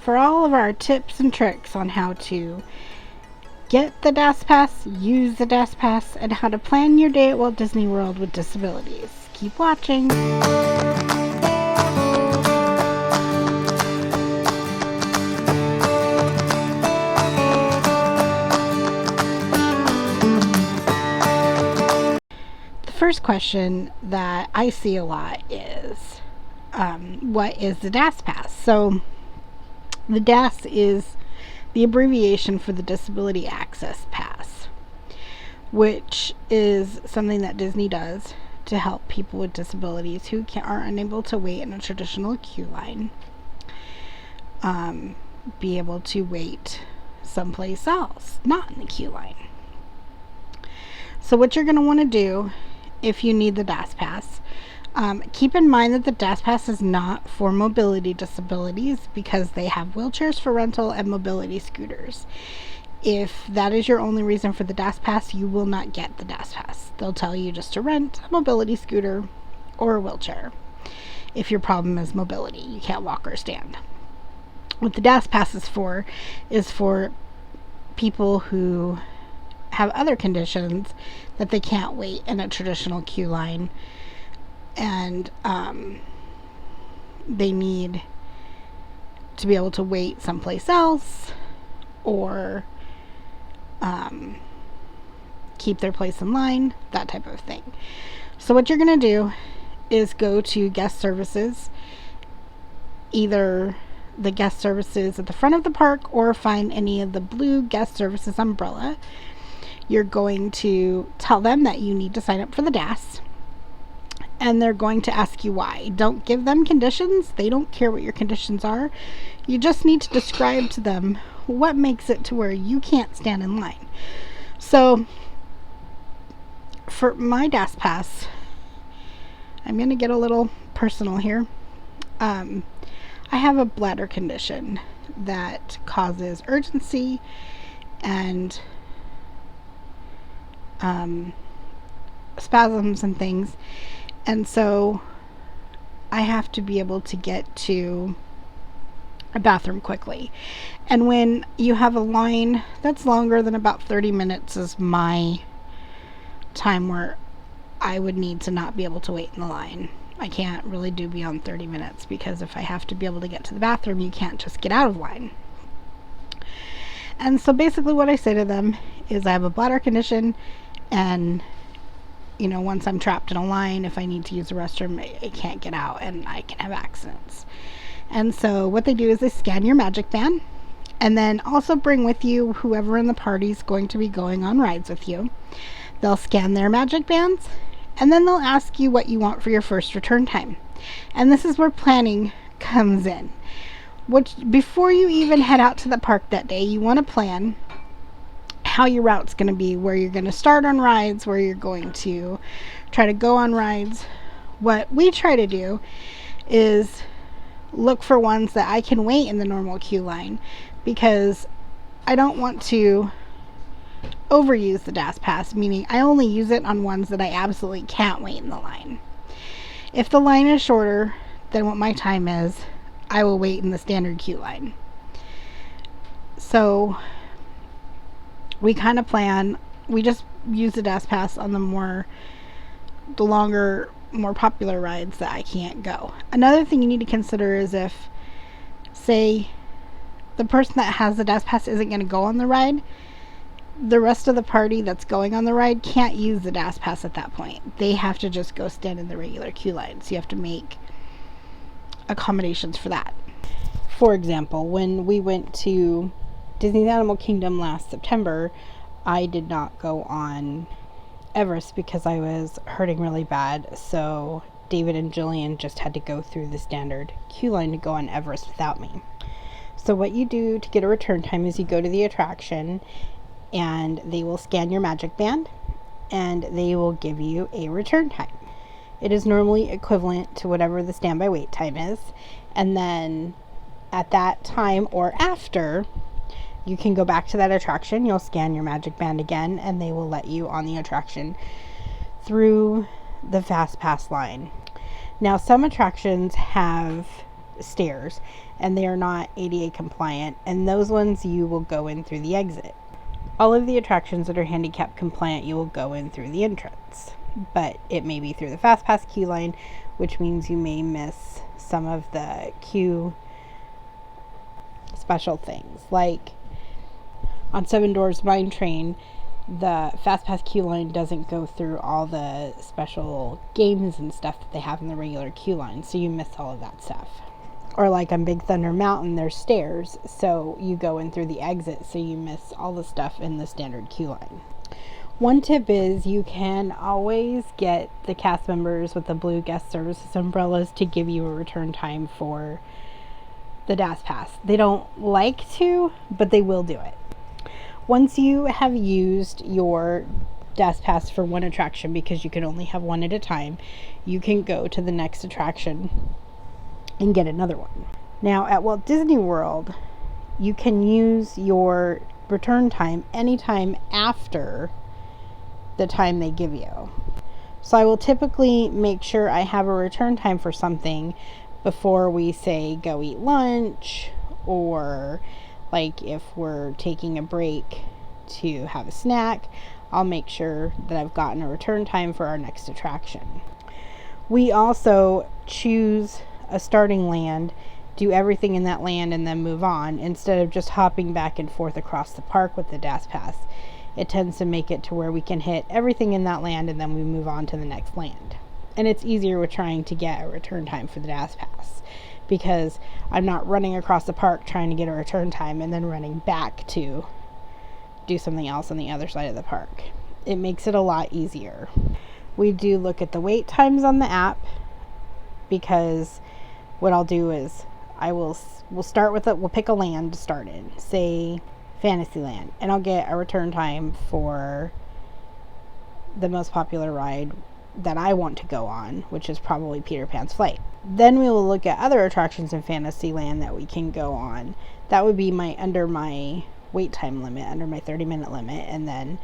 for all of our tips and tricks on how to get the DISpass, use the DISpass, and how to plan your day at Walt Disney World with disabilities. Keep watching. The first question that I see a lot is, what is the DISpass? So the DIS is the abbreviation for the Disability Access Pass, which is something that Disney does to help people with disabilities who are unable to wait in a traditional queue line be able to wait someplace else, not in the queue line. So what you're going to want to do if you need the DISpass, keep in mind that the DISpass is not for mobility disabilities because they have wheelchairs for rental and mobility scooters. If that is your only reason for the DISpass, you will not get the DISpass. They'll tell you just to rent a mobility scooter or a wheelchair if your problem is mobility, you can't walk or stand. What the DISpass is for people who have other conditions that they can't wait in a traditional queue line, and they need to be able to wait someplace else or keep their place in line, that type of thing. So what you're going to do is go to guest services, either the guest services at the front of the park or find any of the blue guest services umbrella. You're going to tell them that you need to sign up for the DIS, and they're going to ask you why. Don't give them conditions. They don't care what your conditions are. You just need to describe to them what makes it to where you can't stand in line. So for my DISpass, I'm going to get a little personal here. I have a bladder condition that causes urgency and spasms and things, and so I have to be able to get to a bathroom quickly. And when you have a line that's longer than about 30 minutes is my time where I would need to not be able to wait in the line. I can't really do beyond 30 minutes because if I have to be able to get to the bathroom, you can't just get out of line. And so basically what I say to them is I have a bladder condition, and once I'm trapped in a line, if I need to use the restroom, I can't get out and I can have accidents. And so what they do is they scan your magic band, and then also bring with you whoever in the party is going to be going on rides with you. They'll scan their magic bands, and then they'll ask you what you want for your first return time. And this is where planning comes in. Before you even head out to the park that day, you want to plan how your route's going to be, where you're going to start on rides, where you're going to try to go on rides. What we try to do is look for ones that I can wait in the normal queue line, because I don't want to overuse the DISpass, meaning I only use it on ones that I absolutely can't wait in the line. If the line is shorter than what my time is, I will wait in the standard queue line. So we kind of plan, we just use the DISpass on the longer, more popular rides that I can't go. Another thing you need to consider is if, say, the person that has the DISpass isn't going to go on the ride, the rest of the party that's going on the ride can't use the DISpass at that point. They have to just go stand in the regular queue line. So you have to make accommodations for that. For example, when we went to Disney's Animal Kingdom last September, I did not go on Everest because I was hurting really bad. So David and Jillian just had to go through the standard queue line to go on Everest without me. So what you do to get a return time is you go to the attraction, and they will scan your magic band, and they will give you a return time. It is normally equivalent to whatever the standby wait time is, and then at that time or after, you can go back to that attraction. You'll scan your magic band again, and they will let you on the attraction through the fast pass line. Now, some attractions have stairs, and they are not ADA compliant, and those ones you will go in through the exit. All of the attractions that are handicap compliant, you will go in through the entrance, but it may be through the fast pass queue line, which means you may miss some of the queue special things. Like on Seven Doors Mine Train, the fast pass queue line doesn't go through all the special games and stuff that they have in the regular queue line, so you miss all of that stuff. Or like on Big Thunder Mountain, there's stairs, so you go in through the exit, so you miss all the stuff in the standard queue line. One tip is you can always get the cast members with the blue guest services umbrellas to give you a return time for the DISpass. They don't like to, but they will do it. Once you have used your DISpass for one attraction, because you can only have one at a time, you can go to the next attraction and get another one. Now at Walt Disney World, you can use your return time anytime after the time they give you. So I will typically make sure I have a return time for something before we say go eat lunch, or like if we're taking a break to have a snack, I'll make sure that I've gotten a return time for our next attraction. We also choose a starting land, do everything in that land, and then move on, instead of just hopping back and forth across the park with the DISpass. It tends to make it to where we can hit everything in that land and then we move on to the next land. And it's easier with trying to get a return time for the DISpass, because I'm not running across the park trying to get a return time and then running back to do something else on the other side of the park. It makes it a lot easier. We do look at the wait times on the app, because what I'll do is we'll start with it. We'll pick a land to start in, say Fantasyland, and I'll get a return time for the most popular ride that I want to go on, which is probably Peter Pan's Flight. Then we will look at other attractions in Fantasyland that we can go on. That would be under my wait time limit, under my 30-minute limit, and then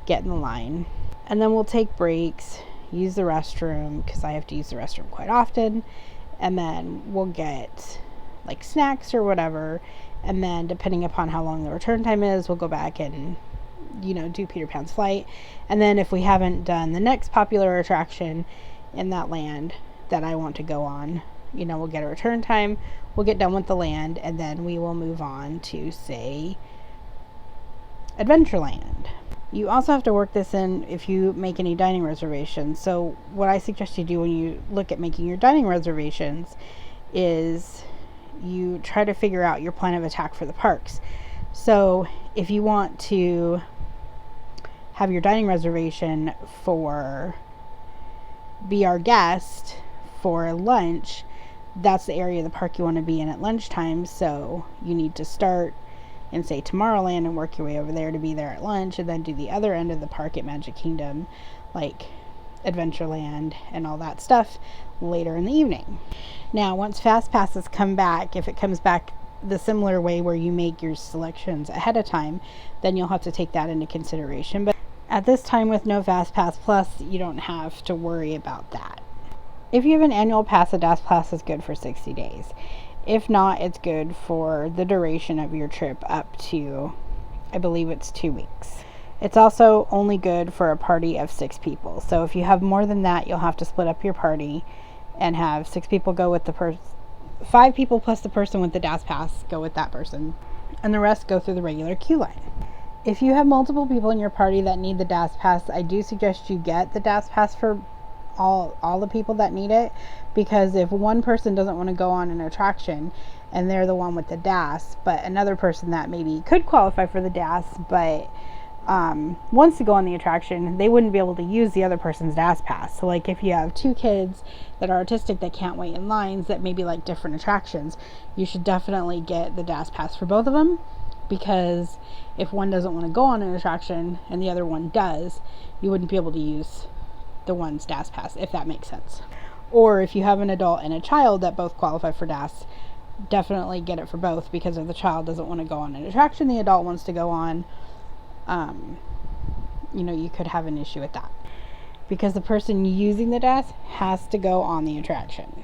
get in the line. And then we'll take breaks, use the restroom, because I have to use the restroom quite often, and then we'll get like snacks or whatever, and then depending upon how long the return time is, we'll go back and do Peter Pan's Flight. And then if we haven't done the next popular attraction in that land that I want to go on, we'll get a return time, we'll get done with the land, and then we will move on to, say, Adventureland. You also have to work this in if you make any dining reservations. So what I suggest you do when you look at making your dining reservations is you try to figure out your plan of attack for the parks. So if you want to have your dining reservation be our guest for lunch, that's the area of the park you want to be in at lunchtime. So you need to start in, say, Tomorrowland and work your way over there to be there at lunch, and then do the other end of the park at Magic Kingdom, like Adventureland and all that stuff, later in the evening. Now, once Fast Passes come back, if it comes back the similar way where you make your selections ahead of time, then you'll have to take that into consideration. But at this time, with no Fast Pass Plus, you don't have to worry about that. If you have an annual pass, a DISpass is good for 60 days. If not, it's good for the duration of your trip up to, I believe it's 2 weeks. It's also only good for a party of 6 people. So if you have more than that, you'll have to split up your party and have 6 people go with 5 people plus the person with the DISpass go with that person, and the rest go through the regular queue line. If you have multiple people in your party that need the DISpass, I do suggest you get the DISpass for all the people that need it, because if one person doesn't want to go on an attraction and they're the one with the DIS, but another person that maybe could qualify for the DIS but wants to go on the attraction, they wouldn't be able to use the other person's DISpass. So like if you have 2 kids that are autistic that can't wait in lines that maybe like different attractions, you should definitely get the DISpass for both of them, because if one doesn't want to go on an attraction and the other one does, you wouldn't be able to use the one's DISpass, if that makes sense. Or if you have an adult and a child that both qualify for DIS, definitely get it for both, because if the child doesn't want to go on an attraction the adult wants to go on, you could have an issue with that, because the person using the DIS has to go on the attraction.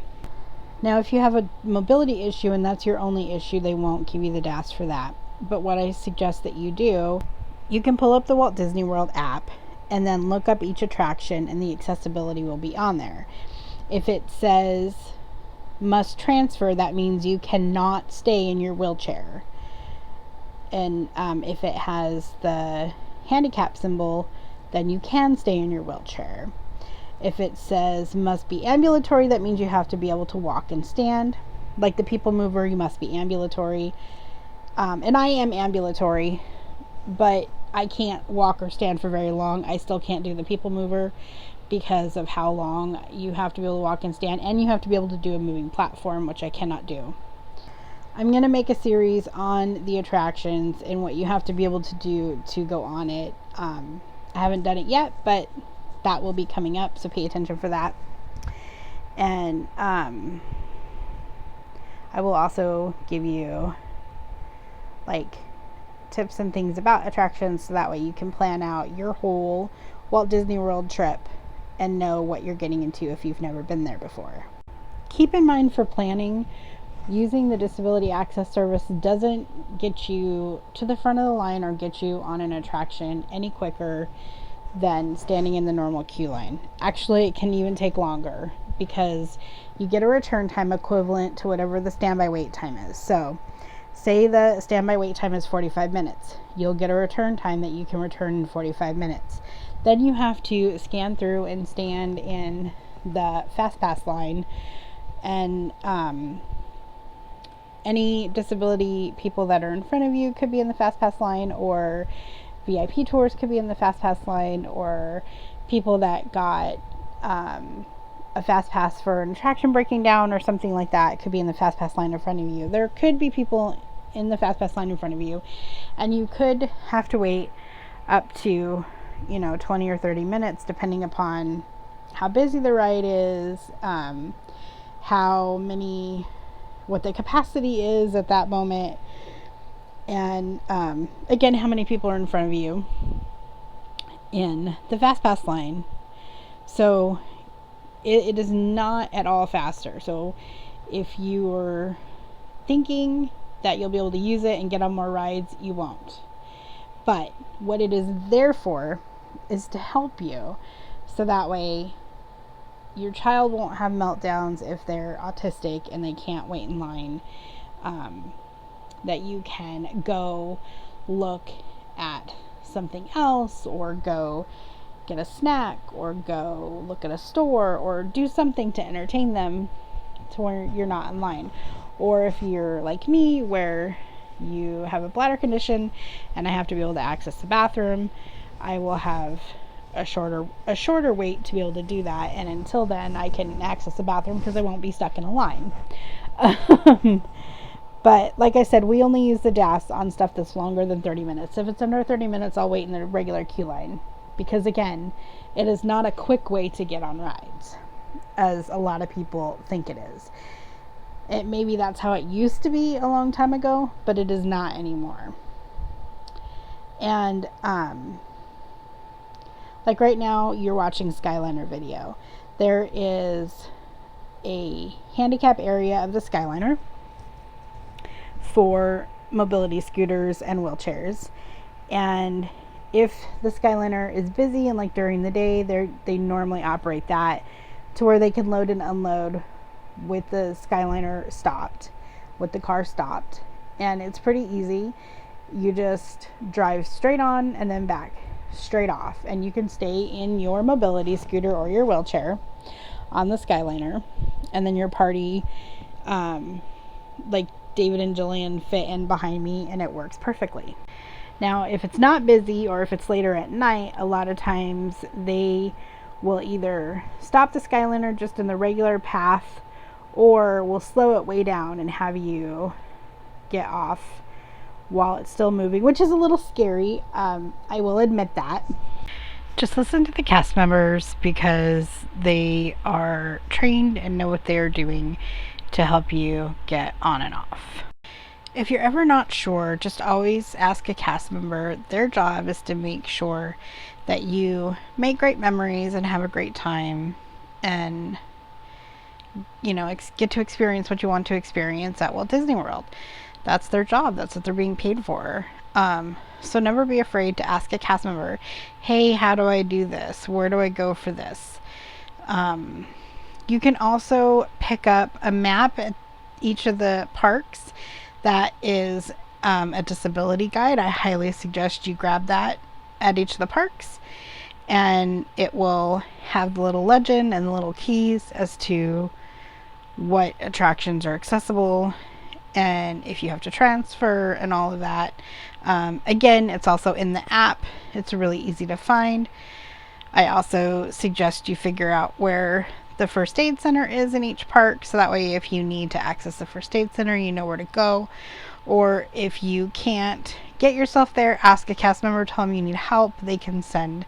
Now, if you have a mobility issue and that's your only issue, they won't give you the DAS for that. But what I suggest that you do, you can pull up the Walt Disney World app and then look up each attraction, and the accessibility will be on there. If it says must transfer, that means you cannot stay in your wheelchair. And if it has the handicap symbol, then you can stay in your wheelchair. If it says must be ambulatory, that means you have to be able to walk and stand. Like the People Mover, you must be ambulatory. And I am ambulatory, but I can't walk or stand for very long. I still can't do the People Mover because of how long you have to be able to walk and stand, and you have to be able to do a moving platform, which I cannot do. I'm going to make a series on the attractions and what you have to be able to do to go on it. I haven't done it yet, but that will be coming up, so pay attention for that. And I will also give you like tips and things about attractions, so that way you can plan out your whole Walt Disney World trip and know what you're getting into if you've never been there before. Keep in mind, for planning, using the Disability Access Service doesn't get you to the front of the line or get you on an attraction any quicker than standing in the normal queue line. Actually, it can even take longer because you get a return time equivalent to whatever the standby wait time is. So say the standby wait time is 45 minutes. You'll get a return time that you can return in 45 minutes. Then you have to scan through and stand in the Fast Pass line, and any disability people that are in front of you could be in the Fast Pass line, or VIP tours could be in the Fast Pass line, or people that got a Fast Pass for an attraction breaking down or something like that could be in the Fast Pass line in front of you. There could be people in the Fast Pass line in front of you, and you could have to wait up to 20 or 30 minutes depending upon how busy the ride is, what the capacity is at that moment, and again, how many people are in front of you in the Fast Pass line. So it is not at all faster. So if you're thinking that you'll be able to use it and get on more rides, you won't. But what it is there for is to help you, so that way your child won't have meltdowns if they're autistic and they can't wait in line. That you can go look at something else, or go get a snack, or go look at a store, or do something to entertain them to where you're not in line. Or if you're like me, where you have a bladder condition and I have to be able to access the bathroom, I will have a shorter wait to be able to do that, and until then I can access the bathroom because I won't be stuck in a line. But like I said, we only use the DAS on stuff that's longer than 30 minutes. If it's under 30 minutes, I'll wait in the regular queue line, because again, it is not a quick way to get on rides, as a lot of people think it is. Maybe that's how it used to be a long time ago, but it is not anymore. And like right now, you're watching Skyliner video. There is a handicap area of the Skyliner for mobility scooters and wheelchairs. And if the Skyliner is busy, and like during the day, they normally operate that to where they can load and unload with the Skyliner stopped, with the car stopped. And it's pretty easy. You just drive straight on and then back straight off, and you can stay in your mobility scooter or your wheelchair on the Skyliner, and then your party, like David and Jillian, fit in behind me, and it works perfectly. Now, if it's not busy, or if it's later at night, a lot of times they will either stop the Skyliner just in the regular path, or will slow it way down and have you get off while it's still moving, which is a little scary. I will admit that. Just listen to the cast members, because they are trained and know what they're doing to help you get on and off. If you're ever not sure, just always ask a cast member. Their job is to make sure that you make great memories and have a great time, and get to experience what you want to experience at Walt Disney World. That's their job. That's what they're being paid for. So never be afraid to ask a cast member, hey, how do I do this? Where do I go for this? You can also pick up a map at each of the parks that is a disability guide. I highly suggest you grab that at each of the parks, and it will have the little legend and the little keys as to what attractions are accessible and if you have to transfer and all of that. Again, it's also in the app. It's really easy to find. I also suggest you figure out where the first aid center is in each park, so that way if you need to access the first aid center, you know where to go. Or if you can't get yourself there, ask a cast member, tell them you need help. They can send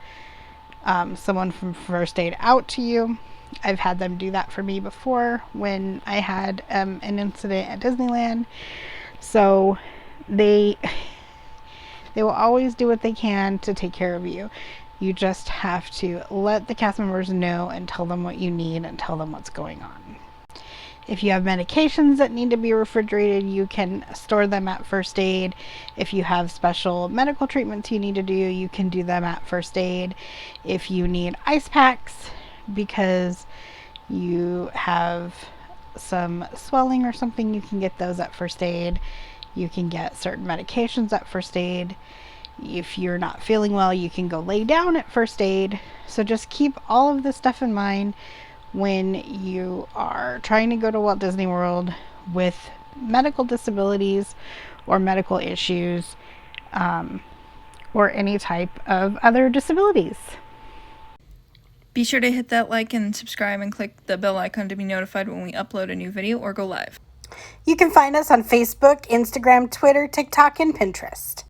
someone from first aid out to you. I've had them do that for me before when I had an incident at Disneyland. So they will always do what they can to take care of you. You just have to let the cast members know and tell them what you need and tell them what's going on. If you have medications that need to be refrigerated, you can store them at first aid. If you have special medical treatments you need to do, you can do them at first aid. If you need ice packs because you have some swelling or something, you can get those at first aid. You can get certain medications at first aid. If you're not feeling well, you can go lay down at first aid. So just keep all of this stuff in mind when you are trying to go to Walt Disney World with medical disabilities or medical issues, or any type of other disabilities. Be sure to hit that like and subscribe and click the bell icon to be notified when we upload a new video or go live. You can find us on Facebook, Instagram, Twitter, TikTok, and Pinterest.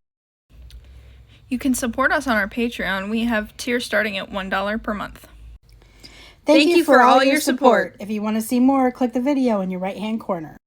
You can support us on our Patreon. We have tiers starting at $1 per month. Thank you for all your support. If you want to see more, click the video in your right-hand corner.